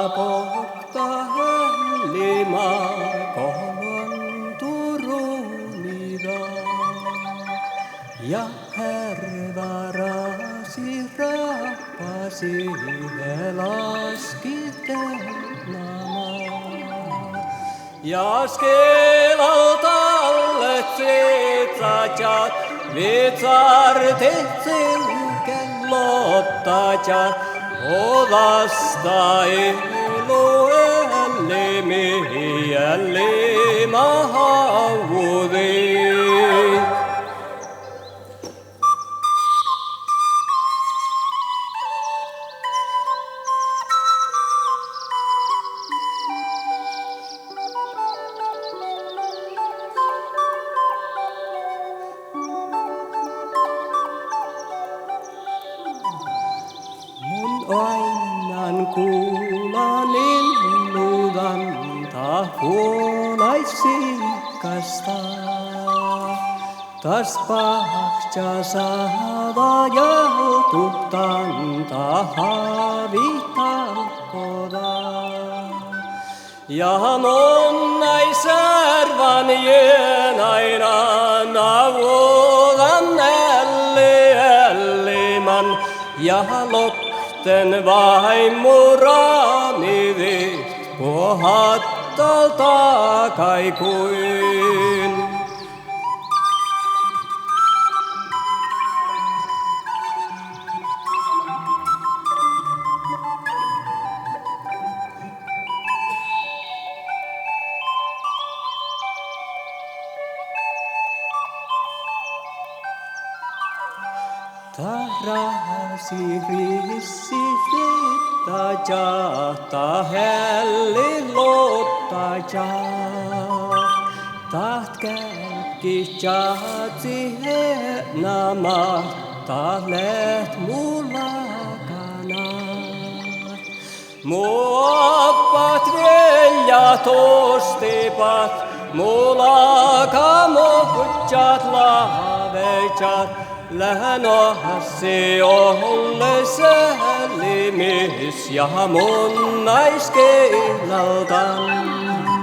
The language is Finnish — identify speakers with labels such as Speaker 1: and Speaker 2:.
Speaker 1: pokta lima kohon turunida. Ja härvarasi rappasi he laskitelmaa. Ja skelaltalle tsetsatjat, vitsartet sellottajat, odasta iluelle mihiälle mahauvi. Oinan kuulanin luudanta huonaisikasta. Tas pahtja saava jaltutanta havitalkoda. Ja monnai särvan jenaina navuodan älliman ja ten vaimurani viht puhattalta kaikuin. Tahrasi rissi ta hälli lottaja. Taht käkki tjatsi nama, ta läht mulakana. Muoppat veljat ostipat, mulaka muhtjat laavejat. Lähän ohasi olle sälimis ja mun naiskeilaltan.